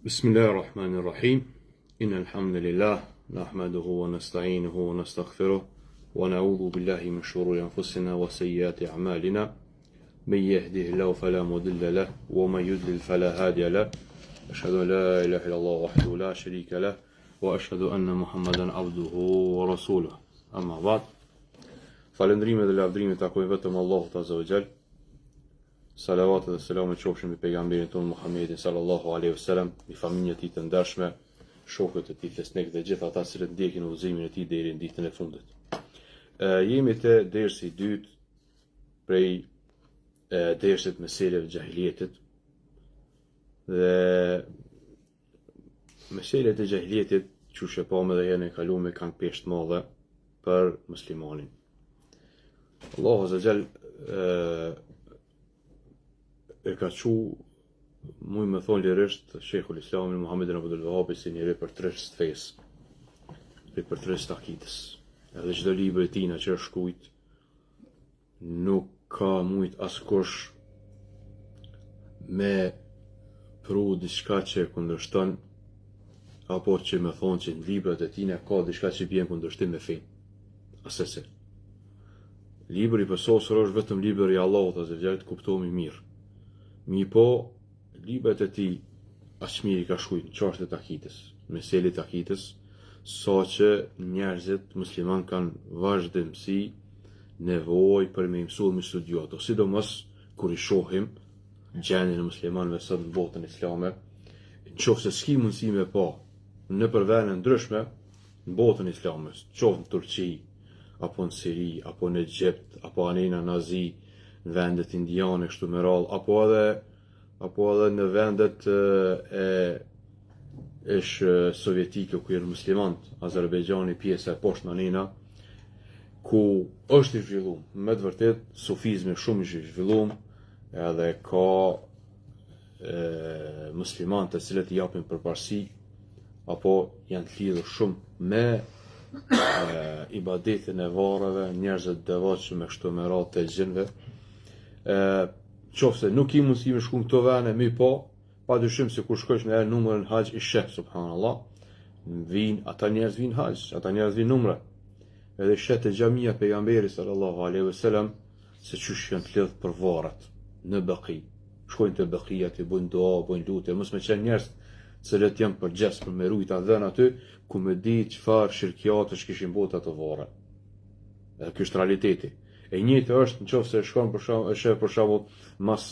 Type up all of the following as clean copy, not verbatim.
بسم الله الرحمن الرحيم إن الحمد لله نحمده ونستعينه ونستغفره ونعوذ بالله من شرور أنفسنا وسيئات أعمالنا من يهده الله فلا مضل له ومن يضلل فلا هادي له أشهد أن لا إله إلا الله وحده لا شريك له وأشهد أن محمدا عبده ورسوله أما بعد falëndrime dhe lavdrime takojnë vetëm Allahut Azza wa Jall. Salavat dhe selamet qofshin mbi pejgamberin tonë Muhammedin sallallahu alaihi wasallam, mbi familjen e tij të ndershme, shokët e tij fesnik dhe gjithë ata që ndjekin udhëzimin e tij deri në ditën e fundit. Jemi te dersi i dytë prej dersit meseleve gjahiljetit. Dhe meselet e gjahiljetit, çuçi pa më dhe janë kaluar me kanë peshë të madhe për muslimanin. Allahu Azza wa Jall e ka qu muj me thonë lirisht Sheikhul Islamin Muhammed ibn Abdul Wahhab si një ripërtërës të fesë, ripërtërës të akidës. Edhe çdo libër i tij që është shkruajt nuk ka mujt askush me pru diçka që kundërshton apo që me thonë që në librat e tij ka diçka që vjen kundërshtim me fenë. Asese. Libri i pësosur është vetëm libri i Allahut Azza wa Jall të kuptohemi mirë. Mi po, librat e tij aq mirë ka shkruajtur çështjet e akidës, meselet e akidës, saqë njerëzit musliman kanë vazhdimsi nevojë për me mësuar me studiu ato, sidomos kur i shohim gjendjen e muslimanëve sot në botën islame, nëse s'ki mundësi me pa në vende ndryshme në botën islame, qoftë në Turqi, apo në Siri, apo në Egjipt, apo anena Nazi, në vendet indiane kështu me radhë, apo edhe në vendet sovjetike ku janë muslimanët, Azerbajxhani pjesë e poshtë anena, ku është i zhvilluar, me të vërtet sufizmi shumë i zhvilluar, edhe ka muslimanë të cilët i japin përparësi apo janë të lidhur shumë me ibadetin e varreve, njerëzit devotshëm me kështu me radhë të gjinëve. Qofse nuk i mundësi me shku në këto vene, mi po, pa dyshim se kur shkojsh në numërën haqë i sheh, subhanallah, ata njerëz vinë haqë, ata njerëz vinë numre. Edhe shet të xhamia pejgamberi sallallahu alaihi wasallam se çysh janë të lidhur për varret në Baqi. Shkojnë te Baqia të bojnë dua, bojnë lutje, mos me qenë njerëz cilët janë përgjes për me rujt atë dhënë aty, ku me di çfarë shirkiatësh kishin bota të varre. Edhe ky është realiteti. E njëjtë është nëse shkon për shembull mas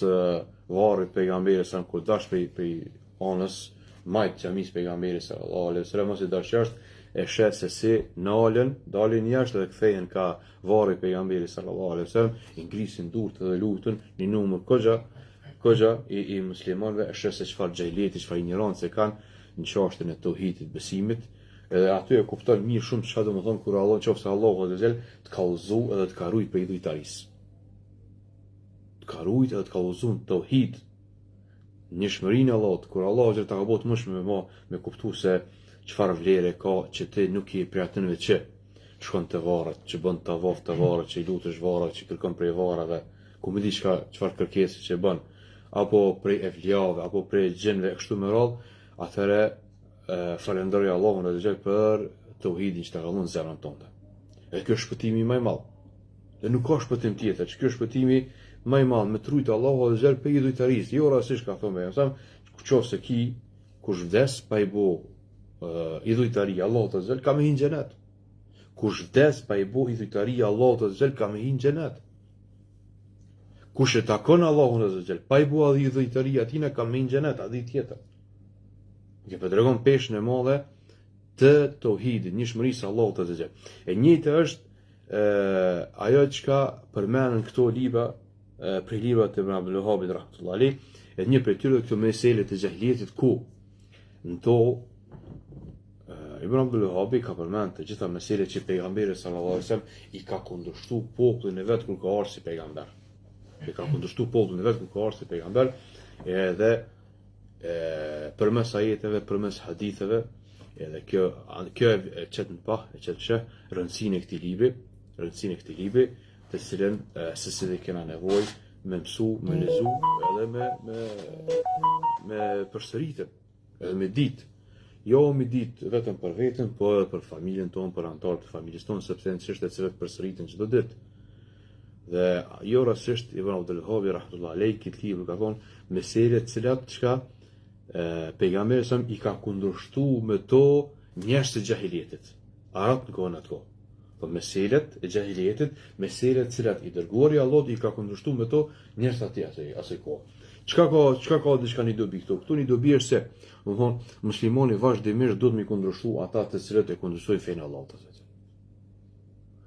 varrit pejgamberit sa kur dash prej anës majt xhamis pejgamberit sallallahu alaihi wasallam ose dash jashtë e shet se si dalin jashtë dhe kthehen ka varri pejgamberit sallallahu alaihi wasallam, i ngrisin durt dhe lutën një numër kogja i muslimanëve, e shet se çfarë xhaileti, çfarë ignorancë kanë në çështjen e tauhidit, besimit. Edhe aty e kupton mirë shumë çfarë do të thonë kur Allah nëse Allahu Azza wa Jall të ka udhëzu edhe të ka rujt për idhujtarisë. Të ka rujt edhe të ka udhëzu në tauhid. Njëshmërinë e Allahut, kur Allahu Azza ta ka bëu të mëshme me kuptu se çfarë vlere ka që ti nuk je prej atyre që shkon te varret, që bën tavaf te varret, që i lutesh varret, që kërkon prej varreve, ku më di çfarë kërkesë që bën, apo prej evlijave, apo prej gjinëve kështu me radhë, atëre falenderoj Allahun Azza wa Jall për tauhidin që ta ka dhënë zemrën tonë. E kjo është shpëtimi më i madh. Dhe nuk ka shpëtim tjetër, që kjo është shpëtimi më i madh me trujt Allahu Azza wa Jall për idhujtarisë. Jo rastisht ka thonë më, qofse ki kush vdes pa i bë idhujtari Allahu Azza wa Jall ka me hinë xhenet. Kush vdes pa i bë idhujtari Allahu Azza wa Jall ka me hinë xhenet. Kush e takon Allahun Azza wa Jall pa i bë idhujtari atina ka me hinë xhenet, a di tjetër. Që po tregon peshën e madhe të tauhidit, njëshmërisë Allahut Azza wa Jall. E njëjtë është ajo çka përmenden këto libra, prej librat të Ibn Abdul Wahhabit rahmetullahi alayh, e një prej tyre këto meselet e xahiljetit ku në to Ibn Abdul Wahhabi ka përmend të gjitha meselet që pejgamberi sallallahu alaihi wasallam i ka kundërshtuar popullin e vet kur ka ardhur si pejgamber. I ka kundërshtuar popullin e vet kur ka ardhur si pejgamber, edhe përmes ajeteve, përmes haditheve, edhe kjo e qëtë në pah, e qëtë shë, rëndësinë e këtij libri, të cilën se si dhe kena nevojë me mësu, me lezu, edhe me përsëritë. Edhe me ditë. Jo me ditë vetëm për veten, po edhe për familjen tonë, për anëtarët e familjes tonë, sepse janë çështje të cilat përsëriten çdo ditë. Dhe jo rastisht Ibn Abdul Wahhab rahmetullah alayh këtë libër ka thonë mesele të cilat çka pejgamberi sa i ka kundërshtuar me to njerëz të xahilietit. Arab në kohën ato. Po meselet e xahilietit, meselet të cilat i dërguari Allah i ka kundërshtuar me to njerëz të asaj kohë. Çka ka diçka një dobi këtu? Këtu një dobi është se, do të thonë, muslimani vazhdimisht duhet mi kundërshtu ata të cilët e kundërshtojnë fenë Allahut.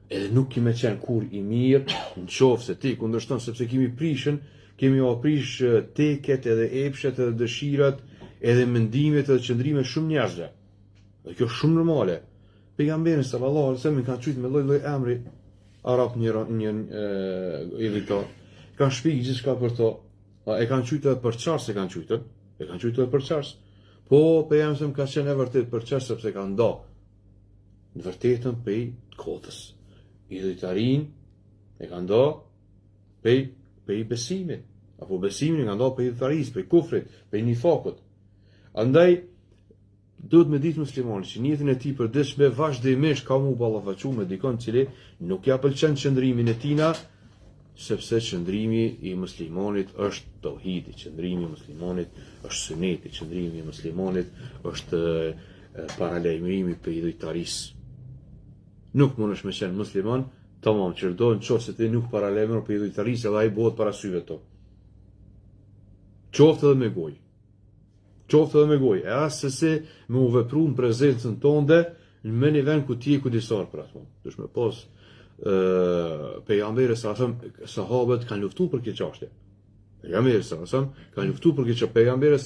Edhe nuk kemi qenë kur i mirë, nëse ti kundërshton sepse kemi aprish teket edhe epshet edhe dëshirat, edhe mendimet edhe qëndrimet shumë njerëzve. Dhe kjo është shumë normale. Pejgamberi sallallahu alaihi wasallam ka thujt me lloj emri arab një editor. Ka shpjegë gjithçka për to. E kanë qujtë edhe për çars e kanë qujtë. E kanë qujtë edhe për çars. Po pejgamberi ka qenë e vërtet për çars sepse ka nda në vërtetën prej kotës. Idhujtarin e ka nda prej besimit. Apo besimin e ka nda prej idhujtarisë, prej kufrit, prej nifakut. Andaj duhet me ditë muslimani që në jetën e tij përditshme vazhdimisht ka mu ballafaqu me dikon cili nuk ja pëlqen qëndrimin e tina, sepse qëndrimi i muslimanit është tauhidi, qëndrimi i muslimanit është suneti, qëndrimi i muslimanit është paralajmërimi për idhujtarisë. Nuk mundesh me qenë musliman, tamam, çdo nëse ti nuk paralajmëron për idhujtarisë, edhe ai bëhet para syve to. Qoftë edhe me gojë. Qoftë edhe me gojë, e asë se me u vepru në prezencën tonde, në një vend ku ti e kujdesar për atë. Dush me pas pejgamberi sahabët kanë luftuar për këtë çështje. Pejgamberi kanë luftuar për këtë çështje. Pejgamberi dhe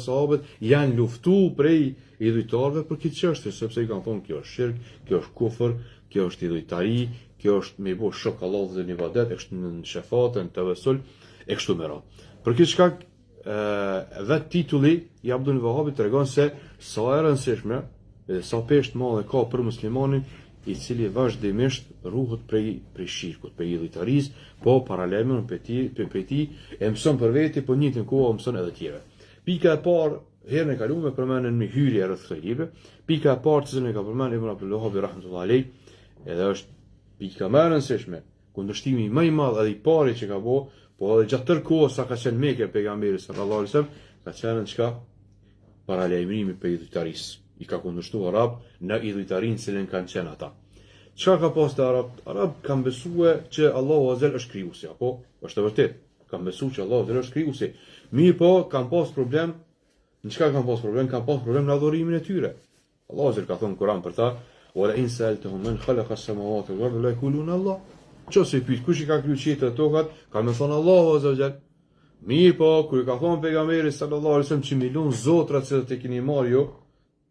sahabët janë luftuar prej idhujtarëve për këtë çështje, sepse i kanë thonë kjo është shirk, kjo është kufër, kjo është idhujtari, kjo është me bo shok Allahut dhe në ibadet, është në shefatën, tawassul, e kështu me radhë. Për këtë shkak vetë titulli i Abdul Wahhabit tregon se sa e rëndësishme dhe sa peshë madhe ka për muslimanin i cili vazhdimisht ruhet prej shirkut, prej idhujtarisë, po paralajmëron për ti e mëson për veti, po njëjtën kohë mëson edhe tjerë. Pika e parë, herën e kaluar përmendën me hyrje rreth kësaj libri. Pika e parë që ne ka përmendur Ibn Abdul Wahhab rahmetullahi alayh, edhe është pika më e rëndësishme, kundërshtimi më i madh edhe i pari që ka bëu, po edhe gjatë tërë kohës sa ka qenë Mekë pejgamberi sallallahu alaihi wasallam, ka qenë çka paralajmërimi për idhujtarisë. I ka kundërshtuar arab në idhujtarinë cilën kanë qenë ata. Çka ka pas të arab kanë besuar që Allahu azza është krijuesi, apo është e vërtet. Kanë besuar që Allahu azza është krijuesi. Mirë po kanë pas problem. Në çka kanë pas problem? Kanë pas problem në adhurimin e tyre. Allahu azza ka thonë në Kur'an për ta: "Wa la in sa'altahum man khalaqa as-samawati wal arda la yaquluna Allah." Çose pyet kush i ka kriju qiejt e tokat, kanë më thonë Allahu azza. Mirë po kur i ka thonë pejgamberi sallallahu alaihi wasallam që milion zotra që të keni marrë ju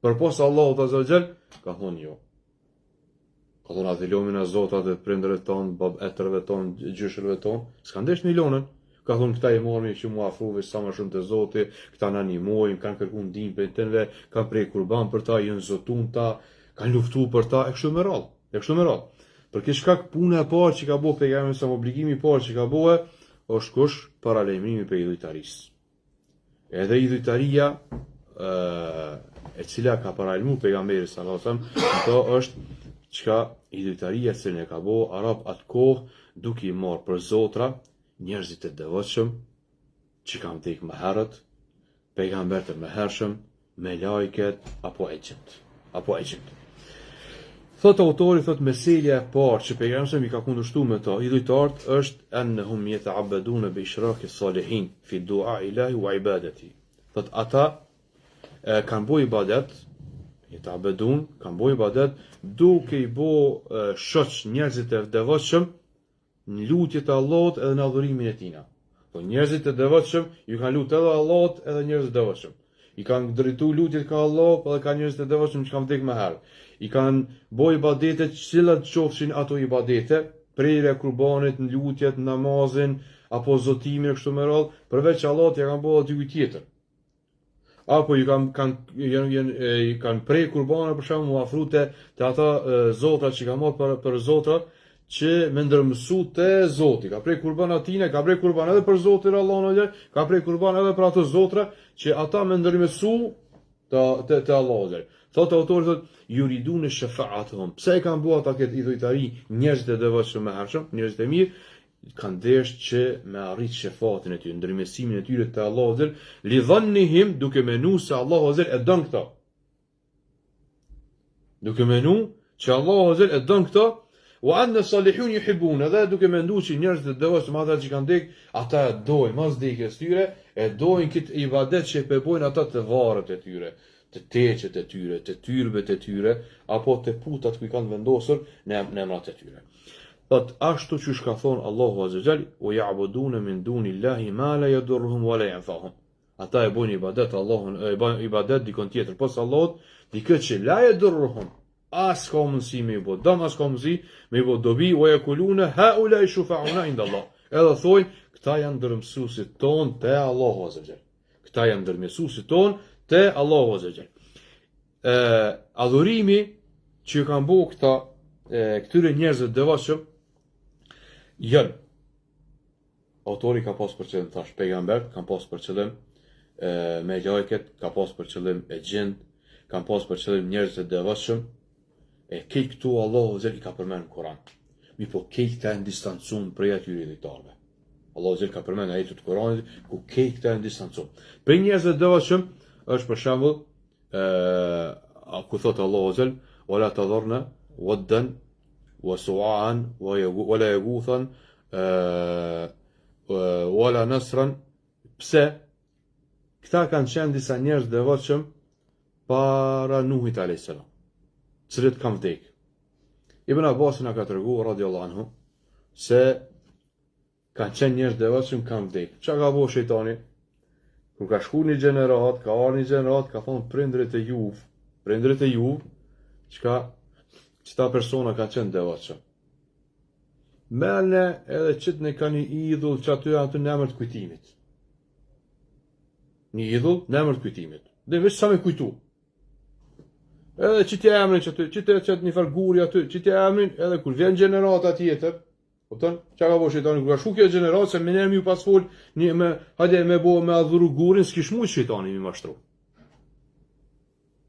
për posë Allahut azza wa jall, ka thonë jo. Ka thonë atë lomin e zotat e prindërve tonë, etërve tonë, gjyshërve tonë, s'kan desh milionën. Ka thonë këta i mormi që mu afruve sa më shumë të zoti, këta në animojnë, kanë kërku ndihmë për tënve, kanë prej kurban për ta, jënë zotun ta, kanë luftu për ta, e kështu me radhë. Për këtë shkak puna e parë që ka bëu pejgamberi sa obligimi i parë që ka bëu është kush paralajmërimi për idhujtarisë. Edhe idhujtaria e cila ka paralajmëruar pejgamberi sallallahu alajhi wasallam, ato është çka idhujtaria që ne ka bëu arab atë kohë duke i marrë për zotra njerëzit e devotshëm që kanë vdekur më herët, pejgamberët e mëhershëm, me lajket apo Egjipt. Thot autori, thot meselja e parë që pejgamberi i ka kundërshtuar me to idhujtarët është annahum yata'abbaduna bi ishraki salihin fi du'a ilahi wa ibadati. Thot ata kanë bëu ibadet, kanë bëu ibadet duke i bëu shoq njerëzit e devotshëm në lutjet e Allahut edhe në adhurimin e tina. Po njerëzit e devotshëm ju kanë lutur edhe Allahut edhe njerëzit e devotshëm. I kanë drejtuar lutjet ka Allahu, edhe ka njerëzit e devotshëm që kanë vdekur më herë. I kanë bëu ibadete të cilat qofshin ato ibadete, prerja kurbanit, në lutjet, namazin apo zotimin e kështu me radhë, përveç Allahut ja kanë bëu dy tjetër. Apo i kanë prej kurbane për shembull afrute te ata zotra që kanë marrë për zotra që me ndërmësu te Zoti. Ka prej kurban atine, ka prej kurban edhe për Zotin Allahun, ka prej kurban edhe për ato zotra që ata me ndërmësu të Allahu. Thot autori thot yuridun shafa'atuhum. Pse e kanë bua ata këtë idhujtari njerëzit e devotshëm me hershëm, njerëzit e mirë, kanë desh që me arrit shefatin e tyre, ndërmjesimin e tyre te Allahu, li dhannihim, duke menu se Allahu e don këto. Duke menu që Allahu e don këto, wa anna salihun yuhibbuna, dhe duke menduar që njerëzit e devotshëm ata që kanë dek, ata e dojnë mas dekës tyre, e dojnë këtë ibadet që e përbojnë ata të varret e tyre, të teqet e tyre, të tyrbet e tyre, apo të putat ku i kanë vendosur në emrat e tyre. Thot, ashtu që shka thonë Allahu Azza wa Jall, wa ya'buduna min dunillahi ma la yadurruhum wa la yanfa'uhum. Ata e bojnë ibadet Allahun, e bojnë ibadet dikon tjetër pas Allahut, dikë që la yadurruhum, as ka mundësi me i bo dëm, as ka mundësi me i bo dobi, wa yakuluna haula shufa'una inda Allah. Edhe thojnë, këta janë ndërmësuesit ton te Allahu Azza wa Jall. Këta janë ndërmësuesit ton te Allahu Azza wa Jall. Adhurimi që kanë bëu këta këtyre njerëzve të devotshëm janë, autori ka pas për qëllim thash pejgamber, kanë pas për qëllim me lajket, ka pas për qëllim e gjend, kanë pas për qëllim njerëz të devotshëm, e këtë këtu Allahu Azza i ka përmendur në Kur'an. Mi po këtë të distancum prej atyre idhujtarëve. Allahu Azza ka përmendur ajetet e Kur'anit ku këtë të distancum. Për njerëz të devotshëm është për shembull ku thot Allahu Azza wala tadharna waddan wa su'an wala yaghuthan wala nasran. Pse? Këta kanë qenë disa njerëz devotshëm para Nuhit alayhis salam, cilët kanë vdekë. Ibn Abbas na ka treguar radiallahu anhu se kanë qenë njerëz devotshëm kanë vdekë. Çka ka bëu shejtani? Kur ka shku një gjenerat, ka arë një gjenerat, ka thonë prindrit e juv, qëta persona ka qenë devotshëm. Mene edhe qëtë ne ka një idhull që aty janë të në emër të kujtimit. Një idhull në emër të kujtimit. Dhe veç sa me kujtu. Edhe që t'ja emrin që aty, që t'ja një farguri aty, që t'ja emrin edhe kur vjen gjenerata tjetër, kupton? Çka ka bëu shejtani kur ka shku kjo gjenerat se më nërmi u pas fol hajde me bo me adhuru gurin, s'kish mujt shejtani mi mashtru.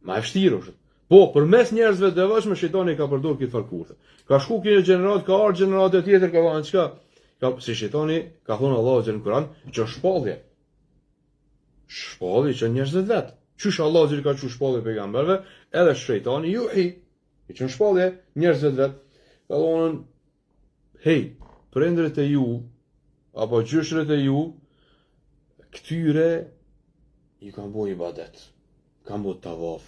Ma e vështirë është. Po, përmes njerëzve të devotshëm shejtani ka përdorur këtë farkurth. Ka shku kjo gjenerat, ka ardhur gjenerata tjetër, ka thënë çka? Si shejtani ka thonë Allahu në Kur'an, që shpallje. Shpallje që njerëzit vet. Qysh Allahu ka thënë shpallje pejgamberëve, edhe shejtani juhi. Që shpallje njerëzit vet. Ka thonë hej, prindrit e ju, apo gjyshret e ju, këtyre ju kanë bo ibadet, kanë bo tavaf,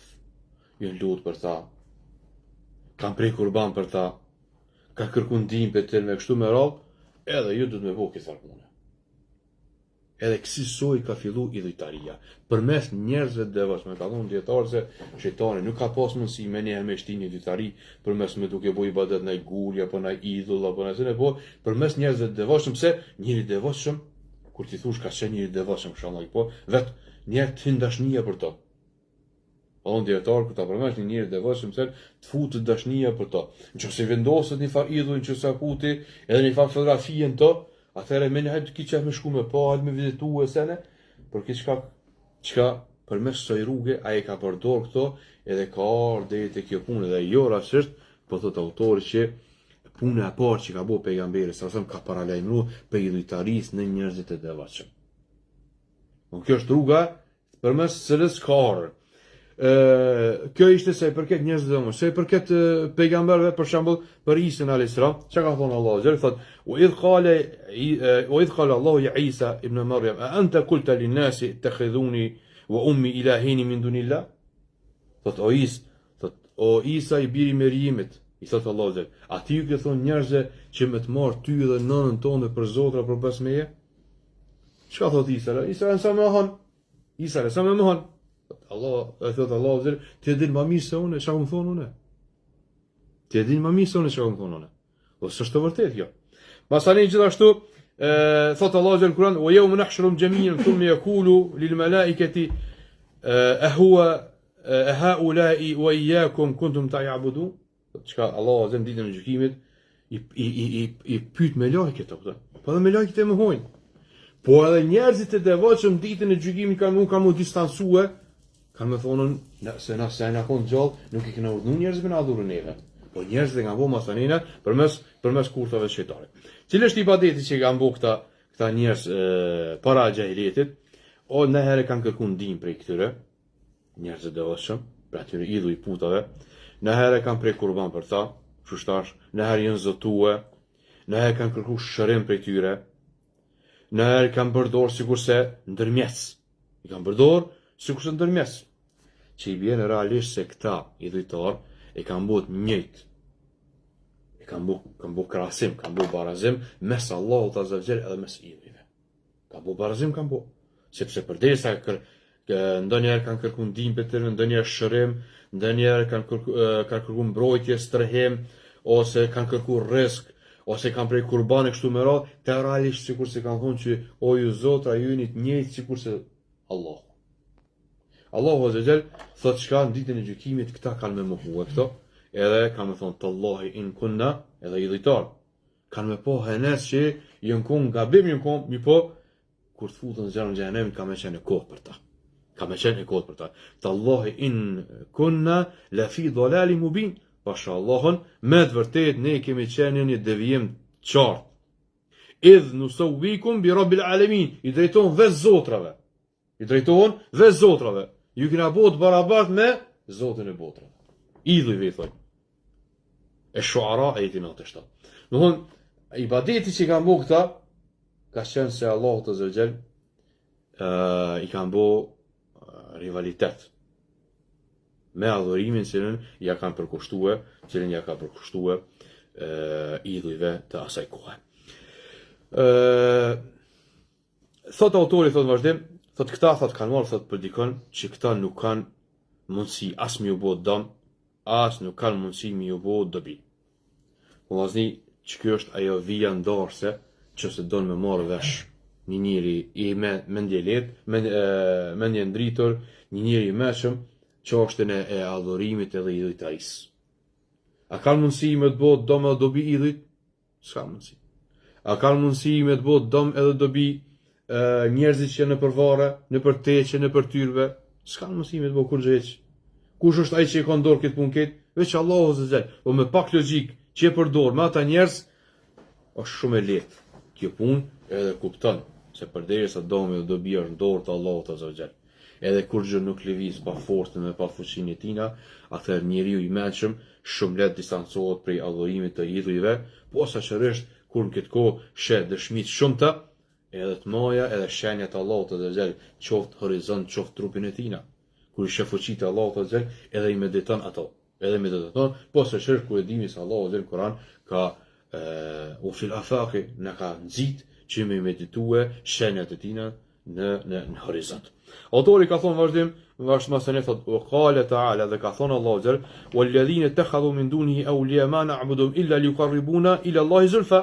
ju në lutë për ta, kanë prej kurban për ta, kanë kërku ndim për të me kështu me radhë, edhe ju du të me bo këtë farmune. Edhe kësisoj ka fillu idhujtaria. Përmes njerëzve të devotshëm, ka thonë dietarë se shejtani nuk ka pas mundësi me një me shtin idhujtari përmes me duke bëj ibadet ndaj guri apo ndaj idhull apo ndaj po përmes njerëzve të devotshëm, se njëri devotshëm kur ti thosh ka qenë njëri devotshëm inshallah, po vet njerë të dashnia për to. Thonë dietarë kur ta përmesh një njeri devotshëm se të futet dashnia për to. Nëse vendoset një far idhull, nëse aputi edhe një far fotografie në to, atëherë me njëherë të ki qef me shku me pa, me vizitu e sene, për këtë qka përmes kësaj rruge, a e ka përdor këto, edhe ka ardhur deri te kjo punë, dhe jo rastisht, po thot autori që puna e parë që ka bëu pejgamberi sa ka paralajmëruar për idhujtarisë në njerëzit e devotshëm. Kjo është rruga përmes cilës ka ardhur. Kjo ishte se i përket njerëzve të mos, se i përket pejgamberëve, për shembull për Isa alayhis salam, çka ka thonë Allahu xhel thot wa idh qala Allahu ya Isa ibn Maryam a anta qulta lin nasi ittakhidhuni wa ummi ilahin min dunillah. Thot o Isa i biri i Meriemit, i thot Allahu xhel, a ti ju ke thonë njerëzve që më të marr ty dhe nënën tonë për zotra për pas meje? Çka thot Isa? Isa sa më hon. Isa sa më hon. Allah, e thot Allahu zër, ti e din më mirë se unë, çka më thon unë? Ti e din më mirë se unë çka më thon unë. Po s'është vërtet kjo. Masani gjithashtu thot Allahu zër në Kur'an, "Wa yawma nahshurum jami'an thumma yaqulu lil malaikati huwa haula'i wa iyyakum kuntum ta'budun." Çka Allahu zër ditën e gjykimit i pyet me lajket apo. Po edhe me lajket e mohojnë. Po edhe njerëzit e devotshëm ditën e gjykimit kanë mu distancue. Kanë me thonën, se nëse na konë gjallë, nuk i kena urdhënu njerëzve na adhurën neve. Po njerëzve kanë bo masanina përmes kurthave shejtare. Cili është ibadeti që kanë bo këta njerëz para xhahiletit, o nëherë kanë kërku ndihmë prej këtyre njerëzve devotshëm, për atyre idhuj putave, nëherë kanë prej kurban për ta, kështu nëherë janë zotue, nëherë kanë kërku shërim prej tyre, nëherë kanë përdorë sikurse ndërmjes. I kanë përdorë sikurse ndërmjes. Që i bjenë realisht se këta idhujtar e kanë bot njëjtë. E kanë bo krasim, kanë bo barazim mes Allahut Azza wa Jall edhe mes idhujve. Kanë bo barazim, kanë bo. Sepse përderisa ndonjëherë kanë kërku ndihmë për tyre, ndonjëherë shërim, ndonjëherë kanë kërku mbrojtje, strehim, ose kanë kërku rrezik, ose kanë prej kurbane kështu me radhë, të realisht sikurse kanë thonë që o ju zotra ju jeni të njëjtë sikurse Allahu. Allahu Azza wa Jall thotë çka në ditën e gjykimit këta kanë me mohu këto, edhe kanë me thonë tallahi in kunna, edhe idhujtar. Kanë me po henes që jën kon gabim jën kon, mi po kur të futën zjarrin e xhenemit ka me qenë kohë për ta. Ka me qenë kohë për ta. Tallahi in kunna la fi dhalalin mubin. Pasha Allahun, me të vërtet ne kemi qenë një devijim qartë. Idh nusawwikum bi rabbil alamin, i drejton vetë zotrave. I drejton vetë zotrave. Ju kena bot barabart me Zotin e botrave. Idhujve i thoj. E Shuara e jeti 97. Në thonë, ibadeti që i kanë bo këta, ka qenë se Allahu të zërgjel i kanë bo rivalitet. Me adhurimin cilën ja kanë përkushtue, idhujve të asaj kohe. Thot autori, thot vazhdim, thot këta kanë marrë thot për dikon që këta nuk kanë mundësi as mi u bo dëm, as nuk kanë mundësi mi u bo dobi. Po vazni që kjo është ajo vija ndarëse që se donë me marrë vesh një njëri i me mendje letë, mendje ndritur, një njëri i meshëm, çështën e adhurimit edhe idhujtarisë. A kanë mundësi me të bëhet dëm edhe dobi idhujt? S'ka mundësi. A kanë mundësi me të bëhet dëm edhe dobi njerëzit që në përvare, në përteqe, në përtyrve? S'ka mundësi me të bëhet kur gjëheq. Kush është ai që e ka ndorë këtë punë këtë? Veç Allahu Azza wa Jall. Po me pak logjik që e përdor me ata njerëz, është shumë e lehtë. Kjo punë edhe kupton se përderisa dëmi dhe dobia është ndorë të Allahut Azza wa Jall. Edhe kur gjë nuk lëviz pa forcën e pa fuqinë e tina, atëherë njeriu i mendshëm shumë lehtë distancohet prej adhurimit të idhujve, posaçërisht kur në këtë kohë sheh dëshmitë shumëta, edhe të moja, edhe shenjat e Allahut Azza wa Jall, qoftë horizont, qoftë trupin e tina. Kur i sheh fuqitë e Allahut Azza wa Jall, edhe i mediton ato. Posaçërisht kur e dimi se Allahu Azza wa Jall Kur'an ka u fil afaqi na ka nxit që me meditue shenjat e tina në horizont. Autori ka thonë vazhdim, vazhdim thot, wa qala ta'ala, dhe ka thonë Allahu Azza walladhina ittakhadhu min dunihi awliya ma na'buduhum illa liqarribuna ila Allahi zulfa.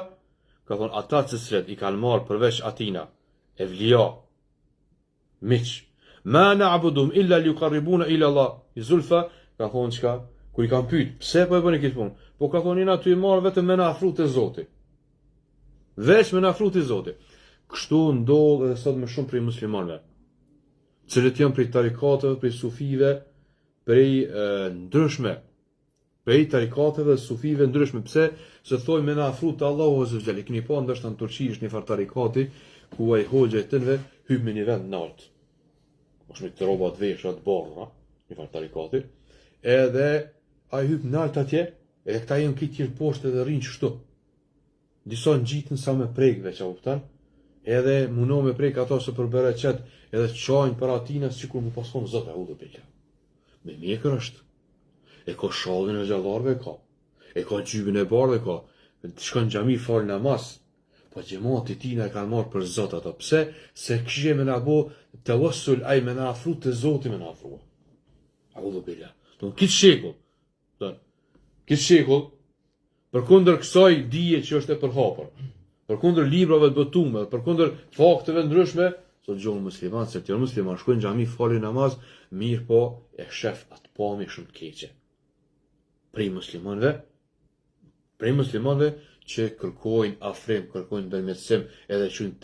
Ka thonë ata të cilët i kanë marrë përveç atina evlija, miq, ma na'buduhum illa liqarribuna ila Allahi zulfa, ka thonë çka, kur i kanë pyet, pse po e bëni këtë punë? Po ka thonë na ty i marr vetëm me na afru te Zoti. Veç me na afru te Zoti. Kështu ndodh edhe sot me shumë prej muslimanëve, cilët janë prej tarikateve, prej sufive, prej ndryshme, prej tarikateve dhe sufive ndryshme. Pse? Se thoj me na afru te Allahu Azza wa Jall. Keni pa ndoshta në Turqi është një far tarikati ku ai hoxha e tënve hyp me një vend nalt. Është me të rroba të veshura të bardha, një far tarikati. Edhe ai hyp nalt atje, edhe këta janë këtë tjerë poshtë dhe rrinë kështu. Disa ngjitën sa me prekve, çfarë kupton? Edhe mundo me prek ato se për bereqet, edhe çajnë për atina sikur më pason Zot e udhë bela. Me mjekër është. E ka shallin e gjallarve ka. E ka gjybin e bardhë ka. Shkon xhami fal namaz. Po xhamati tina e kanë marrë për Zot ato. Pse? Se kishë me na bë tawassul ai me na afru te Zoti me na afru. Udhë bela. Do kitë shekull. Kitë shekull përkundër kësaj dije që është e përhapur. Përkundër librave të botuara, përkundër fakteve ndryshme, sot gjohën musliman, se tjerë musliman shkojnë në xhami falin namaz, mirë po e shef atë pamje shumë të keqe. Prej muslimanëve që kërkojnë afrim, kërkojnë ndërmjetësim, edhe qynë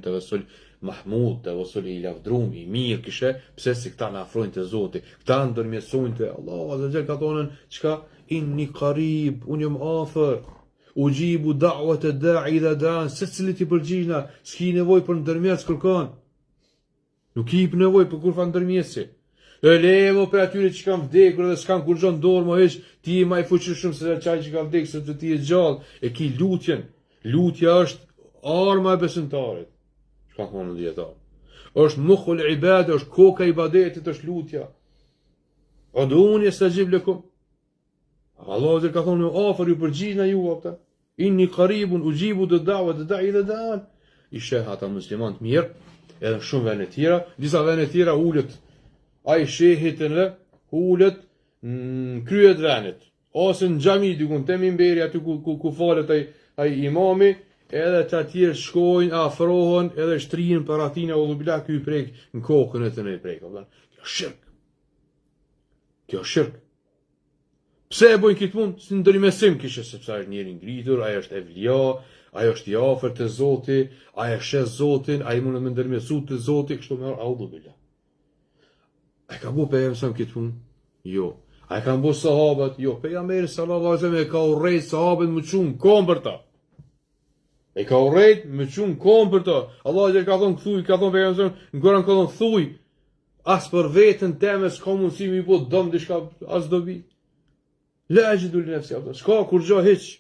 tevessul Mahmud të vësulli i lavdrum, i mirë kishe, pse si këta në afrojnë të Zoti, këta ndërmjesojnë të Allah, Azza Jall ka thonën, qka, inni qarib, unë jam afër, u gjibu da'wat e da'i dhe da'an, se cilit i përgjina, s'ki nevoj për ndërmjes kërkan, nuk i për nevoj për kur fa ndërmjesi, e levo për atyre që kam vdekur dhe s'kan kur gjon dorë më heq, ti i ma i fuqishëm se qaj që ka vdekur se të ti e gjallë, e ki lutjen, lutja është arma e besimtarit. Ka thonë në djetarë. është mukhul ibade, është koka i ibadetit, është lutja. Ud'uni astajib lakum. Allahu ka thonë afër ju përgjigjna ju ata. Inni qaribun ujibu da'wa da'i idha da'an. I sheh ata muslimanë mirë, edhe shumë vende tjera, disa vende tjera ulet ai shehitën ulet në kryet venit, ose në xhami dikun te minberi aty ku falet ai imami, edhe të tjerë shkojnë, afrohen, edhe shtrihen për atina u dhubila ky prek në kokën e të në prek. Kjo shirk. Kjo shirk. Pse e bojnë këtë mund? Si ndërmesim kishe, sepse ai është njeri ngritur, ai është evlia, ai është i afërt te Zoti, ai e sheh Zotin, ai mund të ndërmesu te Zoti, kështu më u dhubila. Ai ka bu pejgamberi këtë punë? Jo. Ai ka bu sahabët? Jo. Pejgamberi sallallahu alaihi wasallam e ka urrejt sahabët më shumë kom për ta. E ka urrejt më shumë kom për ta. Allah e ka thonë kthuj, ka thonë pejgamberi në Kur'an ka thonë thuj, as për veten teme s'ka mundësi mi po dëm diçka as dobi. La ajidu li nafsi abda. S'ka kur gjë hiç.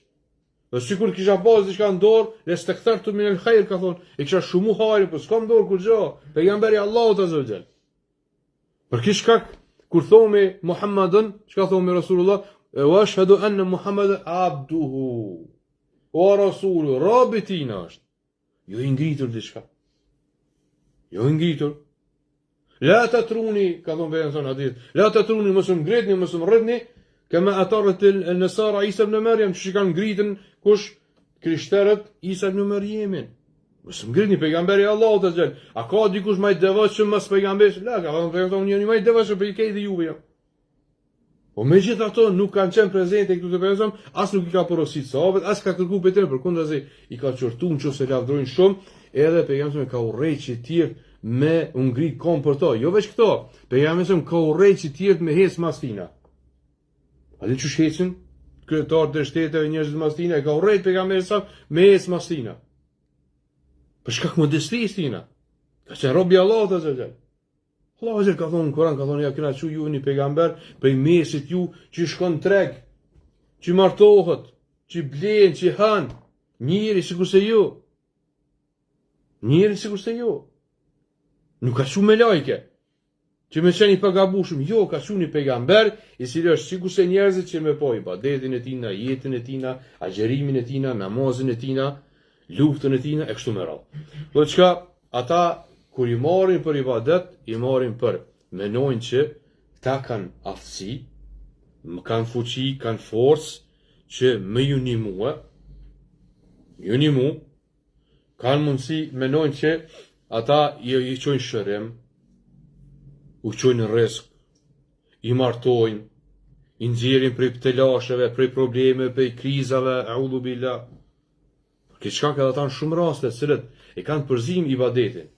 Dhe sikur kisha pas diçka në dorë, lestaktartu min al-khair ka thonë, e kisha shumë hajër, po s'kam dorë kur gjë. Pejgamberi Allahut azza wa jall. Për kish shkak, kur thomi Muhammedun, çka thomi Rasulullah, wa ashhadu anna Muhammadan abduhu wa rasuluhu, robi i tij është. Jo i ngritur diçka. Jo i ngritur. La tatruni, ka thonë pejgamberi hadith, la tatruni mos më ngritni, mos më rridhni, kama atarat an-nasara Isa ibn Maryam, që kanë ngritën kush krishterët Isa ibn Maryamin. Mos më ngritni pejgamberi Allahut azza. A ka dikush më i devotshëm mas pejgamberit? La, ka thonë pejgamberi njëri më i devotshëm për i këtë juve. Po megjithatë nuk kanë qenë prezente këtu te pejgamberi, as nuk i ka porosit sahabët, as ka kërkuar për përkundazi i ka qortuar nëse lavdrojnë shumë, edhe pejgamberi ka urrejt që tjerë me u ngrit kom për to. Jo veç këto, pejgamberi ka urrejt që tjerë me hes mastina. A dhe që shqeqin, kryetar të shteteve njerëzit mastina, e ka urrejt pejgamberi sa me hes mastina. Për shkak modestisë tina. Ka qenë robi Allahut azza wa jall. Allahu azza ka thonë në Kur'an, ka thonë ja kena çu ju një pejgamber prej mesit ju që shkon treg, që martohet, që blen, që han, njëri sikurse ju. Njëri sikurse ju. Nuk ka shumë me lajke. Që me qenë i pagabushëm, jo, ka shumë një pejgamber, i cili është sikurse njerëzit që me po ibadetin e tina, jetën e tina, agjerimin e tina, namazin e tina, luftën e tina, e kështu me radhë. Do çka ata kur i marrin për ibadet, i marrin për menojnë që ta kanë aftësi, kanë fuqi, kanë forcë që më ju nimu, kanë mundësi, menojnë që ata i qojnë shërim, u qojnë rrezik, i martojnë, i nxjerrin prej telasheve, prej probleme, prej krizave, a'udhu billah. Këtë shkak edhe ata në shumë raste, cilët e kanë përzim ibadetin.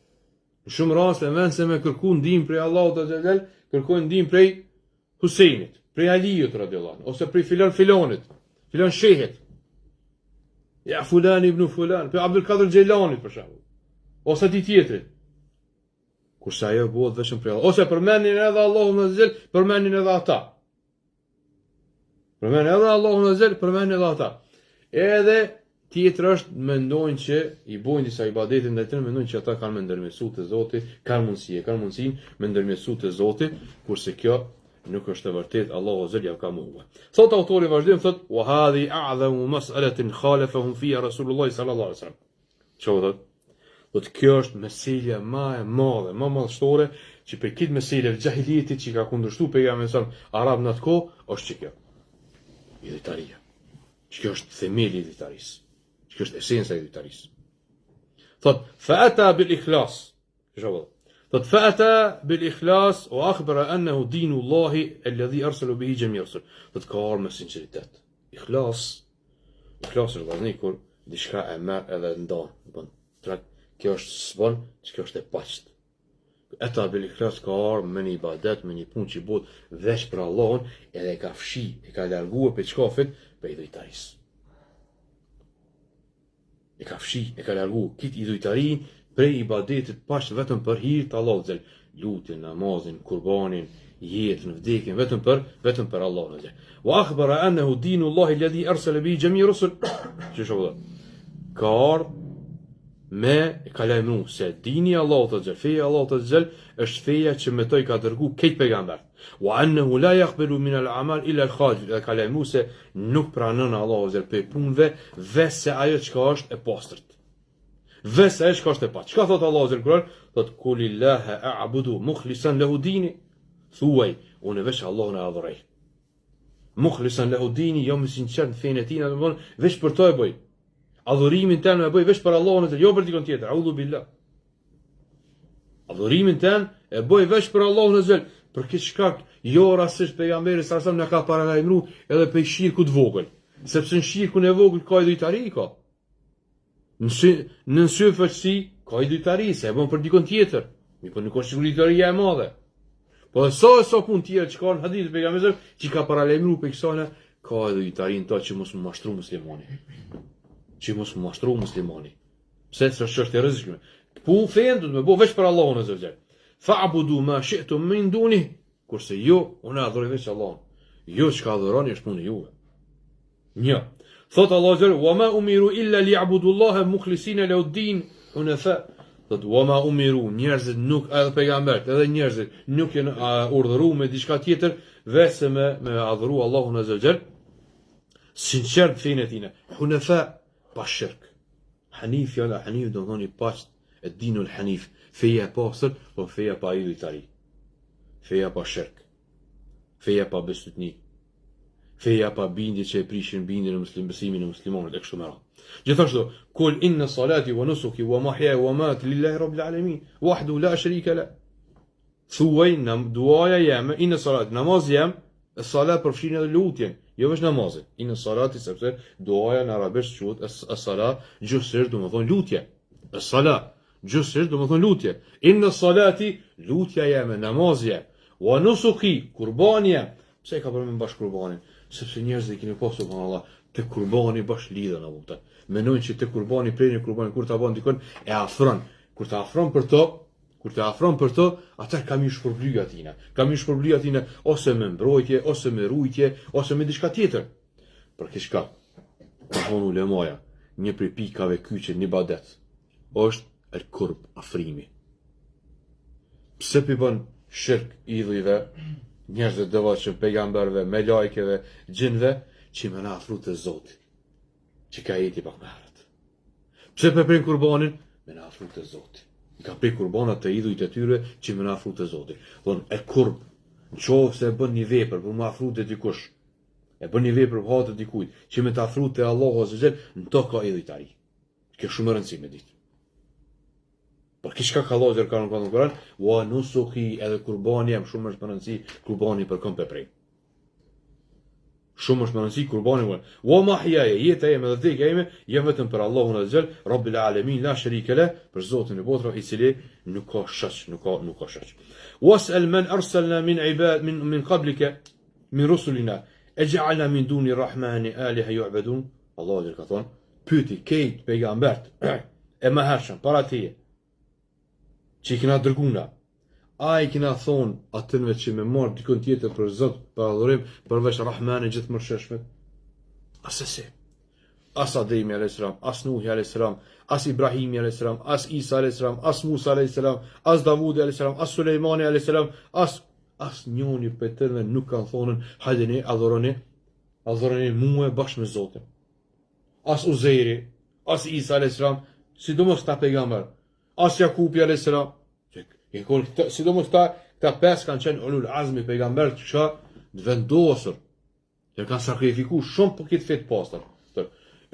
Në shumë raste, në vend se me kërku ndihmë prej Allahut azza wa jall, kërkojnë ndihmë prej Husejnit, prej Aliut radhiyallahu anhu, ose prej filonit, filan shehit. Ja fulan ibn fulan, prej Abdul Qadir Gjellanit për shembull. Ose ti tjetrit. Kurse ajo bëhet vetëm prej Allahut, ose përmendin edhe Allahun azza wa jall, përmendin edhe ata. Përmendin edhe Allahun azza wa jall, përmendin edhe ata. Edhe tjetër është mendojnë që i bojnë disa ibadetin ndaj tyre, mendojnë që ata kanë me ndërmjesu te Zoti, kanë mundësinë me ndërmjesu te Zoti, kurse kjo nuk është e vërtetë, Allahu azza ja ka mohuar. Thot autori vazhdon thot: "Wa hadhi a'zamu mas'alatin khalafahum fiha Rasulullah sallallahu alaihi wasallam." Çfarë? Do të kjo është meselja më e madhe, më madhështore që për këtë meselë të xahilietit që ka kundërshtuar pejgamberin sa arab në atë kohë, është që kjo. Idhitaria. Kjo është themeli i idhitarisë. Kjo është esenca e idhitarisë. Thot fa'ata bil ikhlas. Thot fa'ata bil ikhlas wa akhbara annahu dinu Allahi alladhi arsala bihi jami' rusul. Thot ka ardhur me sinqeritet. Ikhlas është vazhdim kur diçka e merr edhe ndan, bën kjo është s'bon, që kjo është e paqt. Eta bil ikhlas ka arë me një ibadet, me një punë që i bot veç për Allahun, edhe e ka fshi, e ka largue për qkafit për idhujtaris. E ka fshi, e ka largue kit idhujtarin për ibadetit paqt vetëm për hir të Allahut zel. Lutjen, namazin, kurbanin, jetën, vdekjen, vetëm për Allahun zel. Wa akhbara annahu dinu Allahi alladhi arsala bihi jami' rusul. Që shoh ka ardhur me ka lajmëru se dini Allahut të gjell, feja Allahut të gjell është feja që me toj ka dërgu kejt pejgamber. Wa annahu la yaqbalu min al-amal illa al-khajil. Ka lajmëru se nuk pranon Allahut të gjell pe punëve veç se ajo çka është e pastërt. Veç se ajo çka është e pastërt. Çka thot Allahu në Kur'an? Thot kulillaha a'budu mukhlisan lahu dini. Thuaj, unë veç Allahun e adhuroj. Mukhlisan lahu dini, jo me sinqert në fenë e tij, veç për to e bëj. Adhurimin ten e bëj veç për Allahun e jo për dikon tjetër. Audhu billah. Adhurimin ten e bëj veç për Allahun e për këtë shkak jo rastisht pejgamberi sa na ka paralajmëruar edhe për shirkun të vogël. Sepse në shirkun e vogël ka idhujtari ka. Në syfaqësi ka idhujtari, se e bën për dikon tjetër. Mi po nuk ka idhujtaria e madhe. Po sa punë tjetër që ka në hadith pejgamberit që ka paralajmëruar për kësaj ka idhujtarin to që mos më mashtru muslimani. Që mos më mashtru muslimani. Pse është e rrezikshme. Po fen do të më bëj veç për Allahun azza wajal. Fa'budu ma shi'tum min duni. Kurse jo, unë adhuroj veç Allahun. Jo çka adhuroni është punë juve. Një. Thot Allahu azza wajal: "Wa ma umiru illa liya'budu Allaha mukhlisina lahu ad-din hunafa." Thot: "Wa ma umiru", njerëzit nuk edhe pejgambert, edhe njerëzit nuk janë urdhëruar me diçka tjetër veçse me adhuru Allahun azza wajal. Sinqert fenë e tij. Hunafa pa shirk. Hanif jala hanif do thoni paqt e dinul hanif. Feja e pastër, po feja pa idhujtari. Feja pa shirk. Feja pa besutni. Feja pa bindje që e prishin bindjen e besimin e muslimanit e kështu me radhë. Gjithashtu, kul inna salati wa nusuki wa mahyaya wa mamati lillahi rabbil alamin, wahdahu la sharika la. Thuaj duaja jam, inna salati, namaz jam, salat përfshin edhe lutjen. Jo veç namazit. Inë salati sepse duaja në arabisht quhet as-salat, gjysër do të thonë lutje. As-salat, gjysër do të thonë lutje. Inë salati, lutja jeme, namazja. Wa nusuki, kurbania. Pse ka përmend bash kurbanin? Sepse njerëzit keni pas subhanallah te kurbani bash lidhen apo ta. Mendojnë që te kurbani prejnë kurbanin kur ta bën dikon e afron. Kur ta afron për to, atë kam i shpërbly atina. Kam i shpërbly atina ose me mbrojtje, ose me rujtje, ose me diçka tjetër. Për këtë shkak, ka thonë ulemaja, një prej pikave kyçe në ibadet është el kurb, afrimi. Pse pi bën shirk idhujve, njerëzve devotshëm, pejgamberëve, me lajkeve, gjinve, që më na afru te Zoti. Që ka jeti pak më herët. Pse pe prin kurbanin, me na afru te Zoti. I ka prej kurbanat të idhujt e tyre që më na afru të Zotit. Thonë, e kurb, në qovë se e bën një vepër për më afru të dikush, e bën një vepër për hatë të dikujt, që me të afru të Allahu Azza në to ka idhujtari. Kjo shumë rëndësi me ditë. Por kishka ka Allahu Azza ka në Kur'an, wa nusuki edhe kurbani jam shumë është më rëndësi kurbani për këm peprej. Shumë është më rëndësi kurbani wa mahyaja, jeta jeme dhe vdekja jeme jem vetëm për Allahun Azza wajal, Rabbil alamin la sharika la, për Zotin e botrave i cili nuk ka shoq, nuk ka shoq. Was'al man arsalna min ibad min qablika min rusulina ej'alna min duni rahmani alaha yu'badun. Allahu Azza ka thonë, pyeti kejt pejgambert e mëhershëm para teje që i kena dërguna. A i kena thonë atënve që me marë dikon tjetër për Zot, për adhurim, përveç Rahmani gjithë mërshëshmet? Asese. As Ademi a.s., as Nuhi a.s., as Ibrahimi a.s., as Isa a.s., as Musa a.s., as Davudi a.s., as Sulejmani a.s., as njoni për tërve nuk kanë thonën hajdeni adhuroni muë bashkë me Zotin. As Uzejri, as Isa a.s., sidomos ta pejgamber, as Jakubi a.s., sidomos ta pesë kanë qenë ulul azmi pejgamber që të vendosur, që kanë sakrifiku shumë për këtë fetë pastër.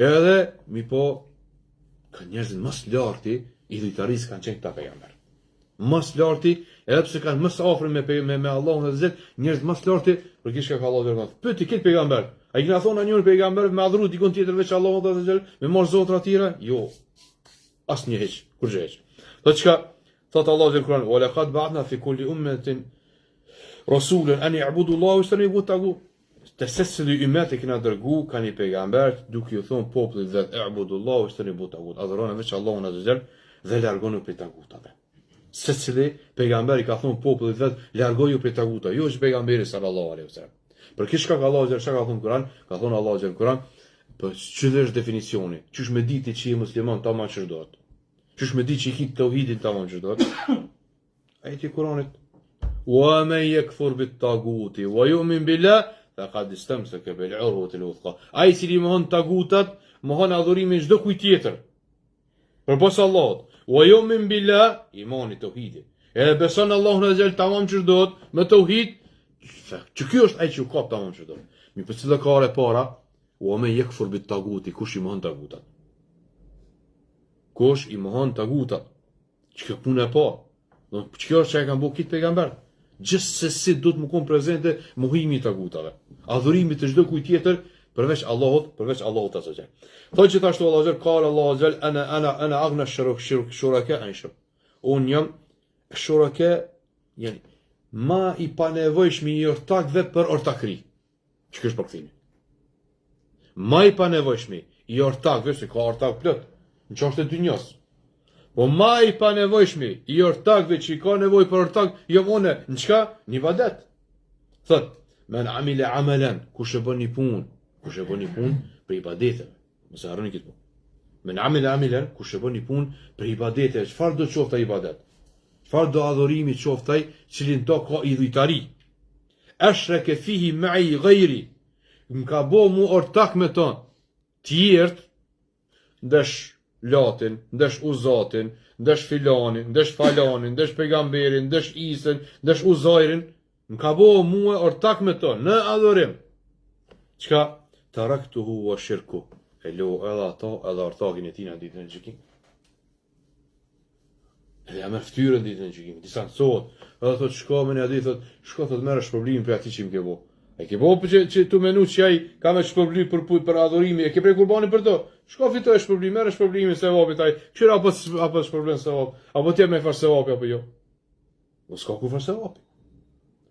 Edhe, mi po, ka njerëzit mas larti, idhujtarisë kanë qenë këta pejgamber. Mas larti, edhe pse kanë mas afër me Allahun dhe Zot, njerëzit mas larti, për kishka ka Allahu dërguar. Pyeti këtë pejgamber, a i kena thonë njëri pejgamber me adhuru dikon tjetër veç Allahut dhe Zot, me marr zotra të tjera? Jo. Asnjë hiç, kurrë hiç. Thotë çka? Thotë Allahu në Kur'an: "Wa laqad ba'athna fi kulli ummatin rasulan an ya'budu Allaha wa yajtanibu at-taghut." Të secili ummet e kena dërgu kanë i pejgamber duke ju thonë popullit vet "I'budu Allaha wa yajtanibu at-taghut." Adhuroni veç Allahun azza wajal dhe largoni prej tagutave. Secili pejgamber i ka thonë popullit vet largoju prej tagutave, jo është pejgamberi sallallahu alaihi wasallam. Për kish ka Allahu azza ka thonë Kur'an, ka thonë Allahu azza në Kur'an, po ç'është është definicioni? Ç'është me ditë që je musliman tamam ç'do. Ç'është me ditë që i ke tauhidin tamam ç'do. Ajeti Kur'anit: "Wa man yakfur bit-taguti wa yu'min billah faqad istamsaka bil-'urwati al-wuthqa." Ai cili mohon tagutat, mohon adhurimin çdo kujt tjetër. Përpos Allahut. Wa yu'min billah, imani tauhidi. Edhe beson Allahun azza tamam ç'do me tauhid. Që kjo është ai që u kap tamam ç'do. Mi për cilë ka e para, wa man yakfur bit-taguti, kush i mohon tagutat. Kush i mohon tagutat. Çka puna e parë. Do çka është që e kanë bërë këtë pejgamber? Gjithsesi do të më kon prezente mohimi i tagutave. Adhurimi të çdo kujt tjetër përveç Allahut azza. Thotë gjithashtu Allahu azza, qala Allahu azza, ana aghna shuraka an shirk. Un jam shuraka, yani ma i panevojshmi i ortakve për ortakri. Ç'ka është përkthimi? Ma i panevojshmi i ortakve, se ka ortak plot, në çështën e dynjos. Po ma i panevojshmi i ortakve që i ka nevojë për ortak, jam unë, në çka? Në ibadet. Thot, men amila amalan, kush e bën një punë për ibadete. Mos e harroni këtë punë. Men amila amalan, kush e bën një punë për ibadete, çfarë do të qoftë ai ibadet? Çfarë do adhurimi qoftë ai, cilin do ka idhujtari? Ashraka fihi ma'i ghayri. M'ka bo mu ortak me ton. Tjert, ndesh Latin, ndesh Uzatin, ndesh Filanin, ndesh Falanin, ndesh pejgamberin, ndesh Isën, ndesh Uzairin, m'ka bo mu ortak me ton, në adhurim. Çka? Taraktuhu wa shirku. E lo edhe ata, edhe ortakin e tina ditën e gjykimit. Edhe jam e ftyrën ditën e gjykimit, distancohet. Edhe thot shko me një ditë, thot shko thot merresh problemin për atij që më ke bo. E ke bo që tu menu që ai ka me shpërblim për adhurimi, e ke prej kurbanin për to. Shko fitoj shpërblim, merresh shpërblimin se vapit ai. Qyra apo shpërblim se vap, apo ti më fal se vap apo jo. Mos ka ku fal se vap.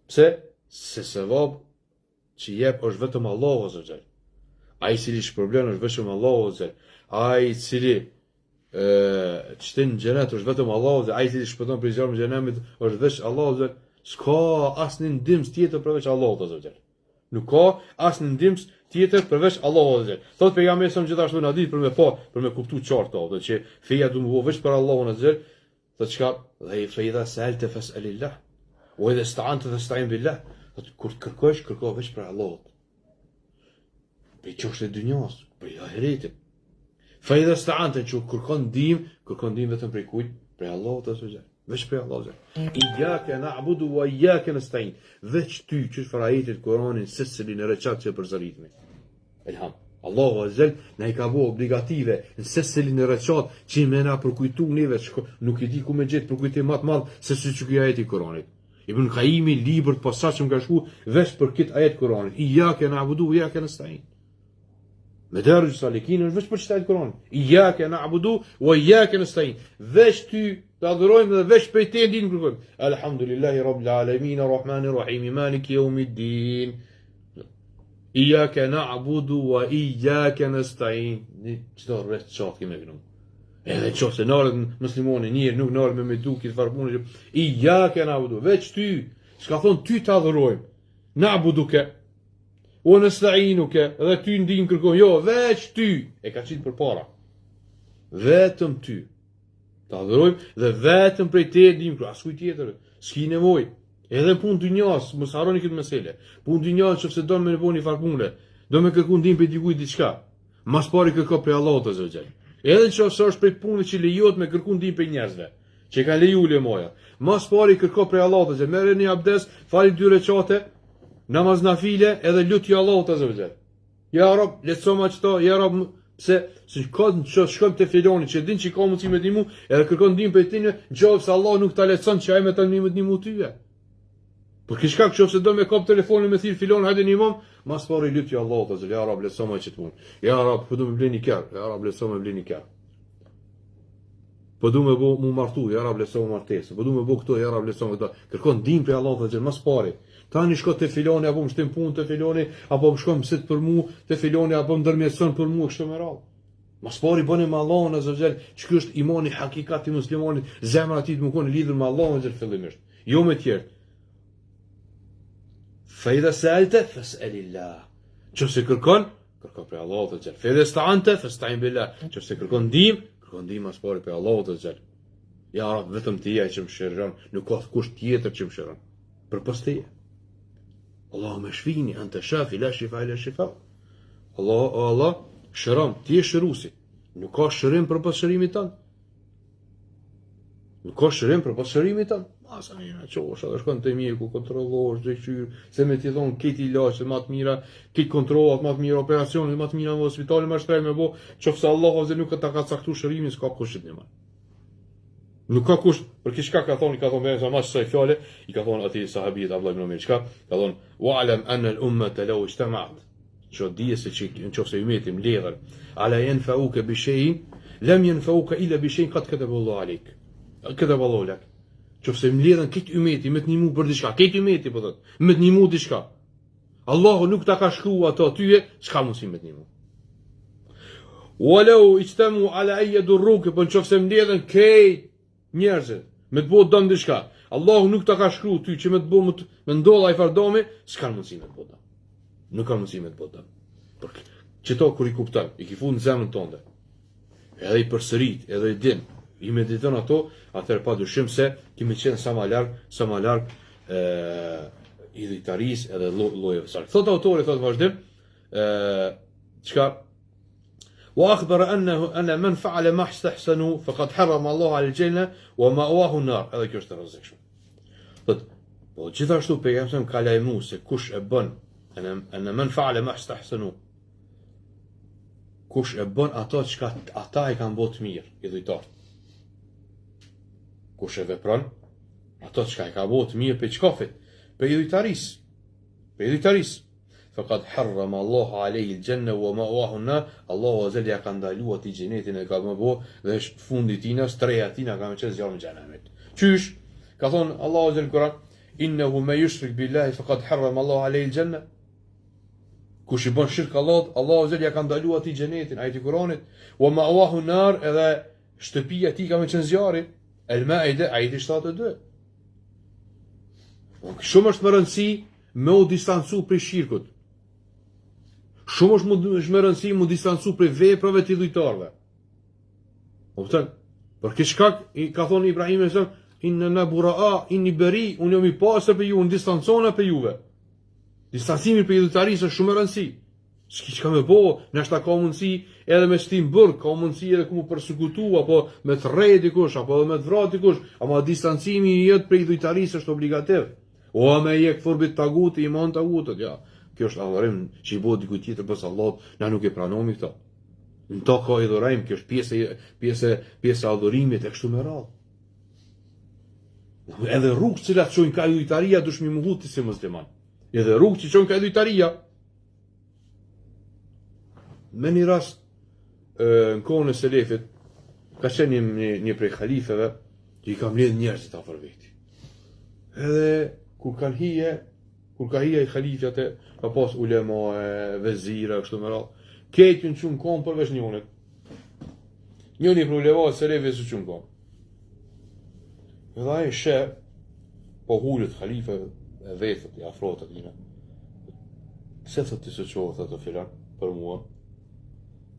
Pse? Se vap që jep është vetëm Allahu azza xal. Ai cili shpërblen është vetëm Allahu azza. Ai cili çtin xhenet është vetëm Allahu azza. Ai cili shpëton prej zjarrit të xhenemit është vetëm Allahu azza. S'ka asnjë ndihmë tjetër përveç Allahut azza xal. Nuk ka asnjë ndihmë tjetër përveç Allahut azza. Thot pejgamberi sa gjithashtu na ditë për me kuptu qartë ato që feja do të bëhet vetëm për Allahun azza. Thot çka? Dhe feja sa'alta fas'alillah. Wa idha ista'anta fasta'in billah. Thot kur kërkosh kërko vetëm për Allahut. Për çështën e dunjos, për ahiretin. Feja ista'anta që kërkon ndihmë vetëm për kujt? Për Allahut azza. Veç për Allahu azza. Iyyaka na'budu wa iyyaka nasta'in. Veç ty që është ajetit Kur'anin secili në recat që përzëritmi. Elham. Allahu azza na i ka bëu obligative në secili në recat që më na përkujtu neve, nuk i di ku më gjet përkujtim më të madh se si ky ajeti Kur'anit. Ibn Qayyimi libër të posaçëm ka shku veç për këtë ajet Kur'anit. Iyyaka na'budu wa iyyaka nasta'in. Madarij salikin është veç për çtajt Kur'anit. Iyyaka na'budu wa iyyaka nasta'in. Veç ty të adhurojmë dhe veç për te ndinë kërkojmë. Alhamdulillahi Rabbil Alamin, Rahmanir Rahim, Maliki Yawmiddin. Iyyaka na'budu wa iyyaka nasta'in. Në çdo rreth çaf kemi këtu. Edhe çose nërët muslimoni njërë nuk nërët me duki të farpunë. Iyyaka na'budu, veç ty, s'ka thonë ty të adhurojmë. Na'buduke, wa nasta'inuke, dhe ty ndinë kërkojmë. Jo, veç ty, e ka qitë për para. Vetëm ty. Të adhurojmë dhe vetëm prej te dim kërë, askuj tjetër, s'ki nevoj. Edhe punë dynjas, mos harroni këtë mesele. Punë dynjas nëse do me bëni far pune, do me kërku ndim për dikujt diçka. Mas pari kërko prej Allahut azza xal. Edhe nëse është prej punës që lejohet me kërku ndim për njerëzve, që ka leju lemoja. Mas pari kërko prej Allahut azza xal. Merrni abdes, fali 2 recate, namaz nafile, edhe lutje Allahut azza xal. Ja Rab, leço ma çto, ja Rab, pse shkojmë te filoni që din që ka mundësi me ndihmu, edhe kërkon ndihmë prej tij, nëse Allah nuk ta lecon që ai me ta ndihmu tyve. Por kish ka nëse do me kop telefonin me thirr filon hajde ndihmom, mas pari lutje Allahut azza ja Rab leço ma çet punë. Ja Rab, po do më bleni kar, ja Rab leço më bleni kar. Po du me bo mu martu, ja rab leso martesë, po du me bo këto, ja rab leso këto. Kërkon dim për Allah dhe gjërë, mas pari. Tani shko të filoni, apo më shtim pun të filoni, apo më shko mësit për mu, të filoni, apo më dërmjetëson për mu, kështë me radhë. Mas pari bëni me Allah në zëvgjel, që kjo është imani hakikat i muslimonit, zemra ati të më koni lidhër me Allah në zërë fillimisht. Jo me tjertë. Fejda se alte, fes elillah. Që se kërkon për Allah të gjellë. Fejda se ante, fes ta billah. Që se kërkon dim as pari për Allah të gjellë. Ja, vetëm të jaj që më shërën, nuk ka kush tjetër që më shërën. Për pas të jaj. Allah me shfini, ante shafi, la shifa, la shifa. Allah, shëram, ti e shërusi. Nuk ka shërim për pas shërimit tanë. Nuk ka shërim për pas shërimit tanë. Asa një qosh, edhe shkon të mirë ku kontrollosh, dreqyr, se me t'i thonë këti ilaqë, ma të mira, këti kontrollat, ma të mira operacionit, ma të mira në hospitali, ma shtrej me bo, qofse Allah ose nuk ta ka caktu shërimin, s'ka kushit një man. Nuk ka kush, për kishka ka thonë, i ka thonë bërë, sa ma qësaj fjale, i ka thonë ati sahabijit Abdullah ibn Umar, qka? Ka thonë, wa'lam anna al-ummata law ijtama'at. Që dije se që nëse umeti mbledhen, ala yanfa'uka bi shay'in, lam yanfa'uka illa bi shay'in qad kataba Allahu alayk. Kataba Allahu lak. Qofse mbledhen këtë umeti me të ndihmu për diçka, këtë umeti po thot, me të ndihmu diçka. Allahu nuk ta ka shkruar ato tyje, s'ka mundësi me të ndihmu. Walau ijtamu ala ay yadurruka, po qofse mbledhen këtë njerëzit me të bëu dëm diçka, Allahu nuk ta ka shkruar ty që me të bëu me ndodha ai fardomi, s'ka mundësi me të bëu dëm. Nuk ka mundësi me të bëu dëm. Por çto kur i kupton, i ki fund në zemrën tënde. Edhe i përsërit, edhe i din, i mediton ato, atëherë pa dyshim se kemi qenë sa ma larg i dhitaris edhe llojeve të saktë. Thot autori, thot vazhdim, çka wa akhbara anna man fa'ala ma istahsanu faqad harrama Allahu 'ala al-janna wa ma'wahu an-nar. Edhe kjo është e rrezikshme. Thot, po gjithashtu pejgamberi ka lajmëruar se kush e bën anna man fa'ala ma istahsanu, kush e bën ato çka ata e kanë bërë të mirë, i dhujtar. Kush e vepron ato çka e ka bërë të mirë për çkafit, për idhujtaris. Faqad harrama Allahu alayhi al-janna wa ma'wahu an-nar. Allahu azza ja ka ndaluar ti xhenetin e ka më bë dhe fundi i tina, streja e tina ka më qenë zjarri i xhenemit. Qysh? Ka thon Allahu azza al-Quran, innahu ma yushrik billahi faqad harrama Allahu alayhi al-janna. Kush i bën shirk Allahut, Allahu azza ja ka ndaluar ti xhenetin, ajeti i Kuranit, wa ma'wahu an-nar, edhe shtëpia e tij ka më qenë zjarri. El-Maide, ajeti 72. Shumë është më rëndësi me u distancu prej shirkut. Shumë është më rëndësi me u distancu prej veprave të idhujtarëve. Kupton? Për këtë shkak i ka thonë Ibrahim se inna bura'a inni bari, unë jam i pasur për ju, unë distancona për juve. Distancimi për idhujtarisë është shumë e rëndësishme. Çka më po, nështë ka mundësi edhe me shtim burg, ka mundësi edhe ku më përsekutu, apo me të rrejë dikush, apo edhe me të vrarë dikush, ama distancimi i jetë prej idhujtarisë është obligativ. O me yakfur bit tagut, iman tagutet, ja. Kjo është adhurim që i bëhet dikujt tjetër pas Allahut, na nuk e pranojmë këtë. Në to ka idhurojmë, kjo është pjesë e adhurimit e kështu me radhë. Edhe rrugë që çojnë ka idhujtaria dush mi mohu ti si musliman. Edhe rrugë që çojnë ka idhujtaria. Me një rast, në kohën e selefit, ka qenë një prej khalifeve, që i kam lidh njerëzit afër veti. Edhe, kur ka hije i khalifjat e, ka pas ulema, vezira, kështu me radhë, ketë në qunë kom përveç njënit. Njëni për ulema e selefit së qunë kom. Edhe aje shë, po hullet khalife e vetët, i afrotët njëna. Pse thët ti së qohë, thët të filan, për mua?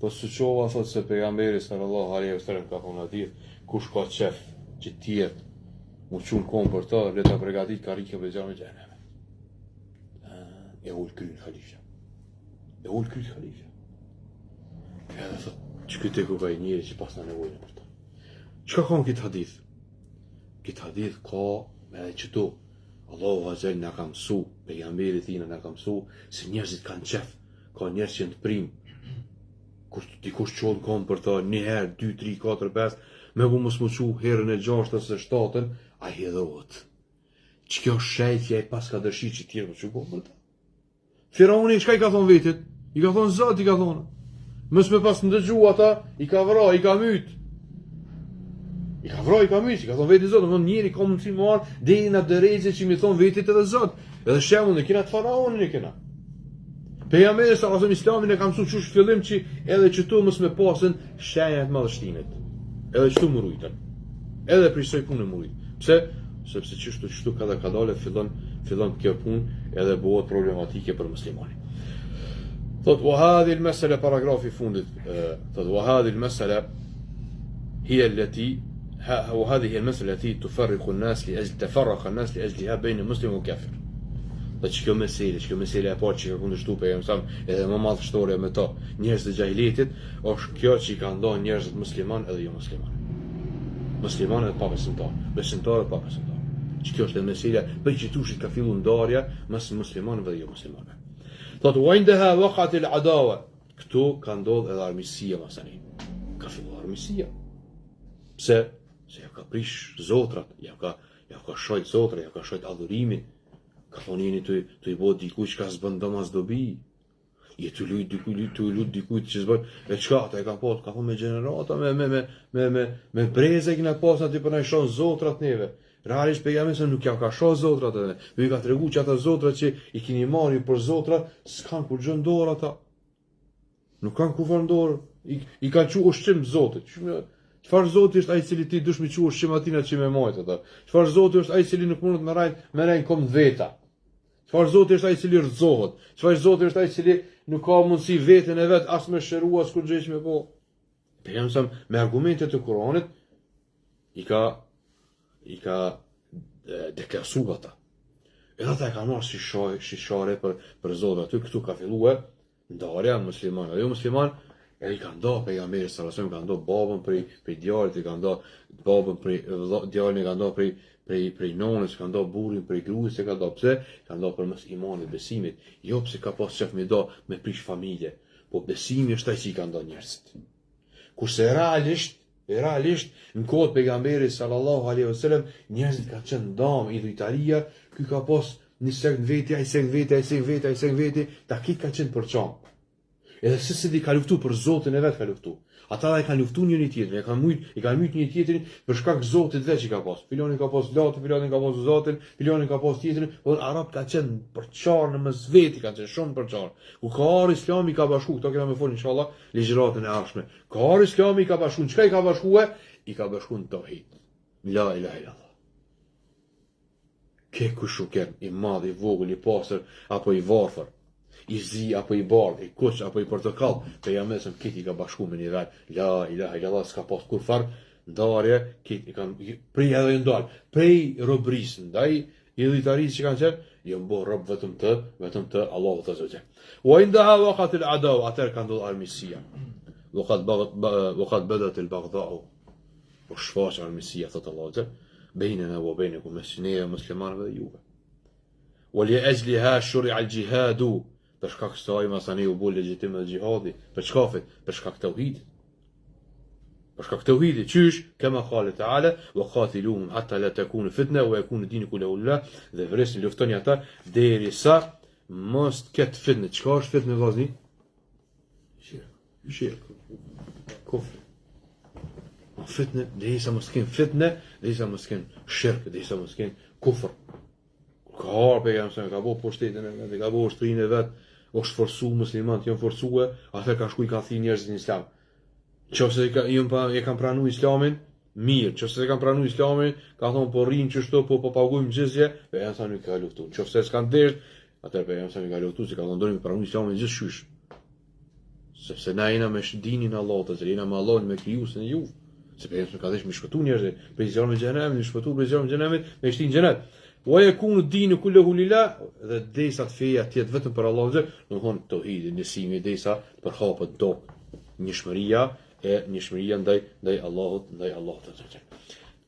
Po së qova thot se pejgamberi sallallahu alaihi wasallam ka thonë atij, kush ka qef që tjetë mu qunë kom për ta, le ta përgatit karikën për zjarën e xhenemit. E ullë krynë khalifja. Edhe thot, që këtë e ku ka i njëri që pas në nevojnë për ta. Qka ka në këtë hadith? Këtë hadith ka edhe qëto. Allahu azzel në ka mësu, pejgamberi thina në ka mësu, se njerëzit kanë qef, ka njerëz që në të primë. Kur dikush qonë kom për ta, një herë, 2, 3, 4, 5, me bu mos më qu herën e 6 ose 7, a i hedhohet. Që kjo shejtja i pas ka dërshi që tjerë më qu kom për ta. Firauni, shka i ka thonë vetit? I ka thonë zat, i ka thonë. Mës me pas ndëgju ata, i ka vra, i ka myt. I ka vroj, i ka myç, i ka thonë veti Zot, domthonë njëri ka mundësi më marr deri në drejtë që mi thon vetit edhe Zot. Edhe shembull ne kena të faraonin e kena. Pejgamberi sallallahu alajhi wasallam Islamin e ka mësuar çush fillim që edhe çtu mos me pasën shenjat e madhështinit. Edhe çtu më rujtën. Edhe për kësaj punë më rujt. Pse? Sepse çështu ka dalë fillon kjo punë edhe bëhet problematike për muslimanin. Thot وهذه المسألة paragrafi fundit thot وهذه المسألة هي التي وهذه هي المسألة التي تفرق الناس لأجلها بين مسلم وكافر. Dhe që kjo mesele e parë që ka kundërshtu për jam edhe më madhështore me to njerëz të xahilitit, është kjo që i ka ndonë njerëzit musliman edhe jo musliman. Musliman edhe pa besimtar, besimtar edhe pa besimtar. Që kjo është e mesele për që tushit ka fillu ndarja mes muslimanëve dhe jo muslimanëve. Thotë وعندها وقعت العداوة. Këtu ka ndodhur edhe armiqësia masani. Ka filluar armiqësia. Pse? Se ja ka prish zotrat, ja ka shojt zotrat, ja ka shojt adhurimin. Ka thonë jeni të i bëhet dikuj që ka s'bën domas dobi. Je të lut dikuj që s'bën. E çka ata e kanë pas, ka thonë me gjenerata, me breze kena pas aty për na shon zotrat neve. Realisht pejgamberi se nuk ja ka shoh zotrat edhe. Ju ka tregu që ata zotrat që i keni marrë për zotrat s'kan kur gjë dorë ata. Nuk kanë kur vën dorë. I kanë çu ushqim zotit. Çfarë zoti është ai i cili ti dush me çu ushqim atina që më majt ata? Çfarë zoti është ai i cili nuk mund të më rajnë kom veta? Çfarë zoti është ai i cili rrezohet? Çfarë zoti është ai i cili nuk ka mundësi veten e vet as me shërua as kur gjëj me po? Pejgamberi me argumente të Kuranit i ka deklasuar ata. Edhe ata e kanë marrë si share për Zotin aty, këtu ka filluar ndarja musliman dhe jo musliman, e i ka ndarë pejgamberi sallallahu alajhi wasallam, ka ndarë babën prej djalit, i ka ndarë babën prej djalin, i ka ndarë prej nonës, ka ndarë burrin prej gruas, e ka ndarë pse? Ka ndarë përmes imanit, besimit, jo pse ka pas çaf me do me prish familje, po besimi është ai që i ka ndarë njerëzit. Kurse realisht në kohët pejgamberit sallallahu alaihi wasallam njerëzit kanë qenë ndam idhujtaria, ky ka pas një sekt veti, ai sekt veti, takik ka qenë për çam. Edhe se di ka luftu për Zotin e vet ka luftu. Ata e kanë luftuar njëri tjetrin, i kanë myt një tjetrin për shkak të Zotit veç i ka pas. Filoni ka pas Latin, filoni ka pas Zotin, filoni ka pas tjetrin, por arab ka qenë për çar në mes veti, kanë qenë shumë për çar. Ku ka ardhur Islami ka bashku, këto kemi më fol inshallah ligjëratën e ardhshme. Ka ardhur Islami ka bashku, çka i ka bashkuar? I ka bashkuar tauhid. La ilaha illallah. Ke kushuken i madh, i vogël, i pastër apo i varfër, i zi apo i bardh, i kuq apo i portokall, pejgamberi këti ka bashkuar me nivel la ilaha illallah, s'ka pas kur far ndarje, këti i kanë prej edhe ndal, prej robrisë ndaj idhujtarisë që kanë qenë, jo mbo rob vetëm të Allahut azza wa jall. Wa indaha waqat al-adaw, atar kanë ndodhur armiqësia. وقد بدت البغضاء وشفاش armiqësia thot Allahu بيننا وبينكم مسنية مسلمان dhe juve. ولأجلها شرع الجهاد për shkak kësaj masani u bë legjitim edhe xhihadi, për shkak tauhidit. Për shkak tauhidit, qysh kema qala taala وقاتلوهم حتى لا تكون فتنة ويكون الدين كله لله, dhe vresni luftoni ata derisa mos ket fitnë. Çka është fitnë vllazni? Shirk. Kufr. Fitnë, derisa mos ken fitnë, derisa mos ken shirk, derisa mos ken kufr. Ka harpe jam ka bo pushtetin e vet, ka bo shtrinë e vet, është forcu muslimanët, janë forcue, atë ka shkuj ka thënë njerëzit në islam. Nëse e kanë pranuar islamin, mirë, nëse e kanë pranuar islamin, ka thonë po rrin çështo, po paguajmë xhizje, pe janë sa nuk ka luftu. Nëse s'kan desh, atë pe janë sa nuk ka luftu, se ka thonë dorim pranuar islamin gjithçysh. Sepse na jena me dinin Allahut, të jena me Allahun me krijuesin e juve. Sepse janë ka dhesh me shpëtu njerëzit, prej zjarrit të xhenemit, me shpëtu prej zjarrit të xhenemit, me shtin xhenet. Wa yakunu ad-dinu kulluhu lillah, dhe desa të feja të jetë vetëm për Allahun, do të thonë tauhidi, nisimi desa për hapet dok, njëshmëria ndaj Allahut,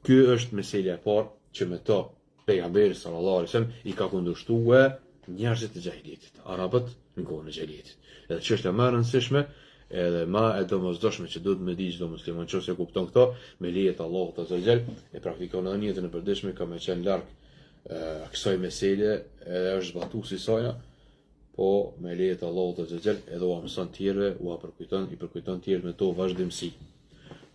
Ky është meselja e parë që me to pejgamberi sallallahu alaihi wasallam i ka kundërshtuar njerëzit të xahilitit, arabët në kohën e xahilitit. Edhe çështja më e rëndësishme edhe ma e domosdoshme që duhet me di çdo musliman nëse kupton këto, me lejet Allahut azza wa jall e praktikon në jetën e përditshme, ka më qenë larg kësaj mesele, edhe është zbatuar si sajna, po me lejet Allahut azza wa jall edhe u mëson tjerëve, i përkujton tjerë me to vazhdimsi.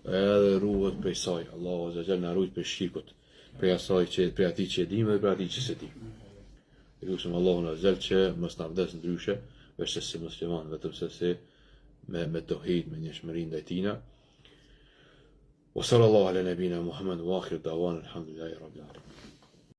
edhe ruhet prej saj. Allahu azza jall na ruaj prej shirkut, prej asaj që prej atij që e dimë dhe prej atij që s'e dimë. Lutem Allahun azza jall që mos na vdes ndryshe, veç se si musliman, vetëm se si me tauhid, me njohshmëri ndaj tina. Wa sallallahu ala nabina Muhammad wa akhir da'wana alhamdulillahi rabbil alamin.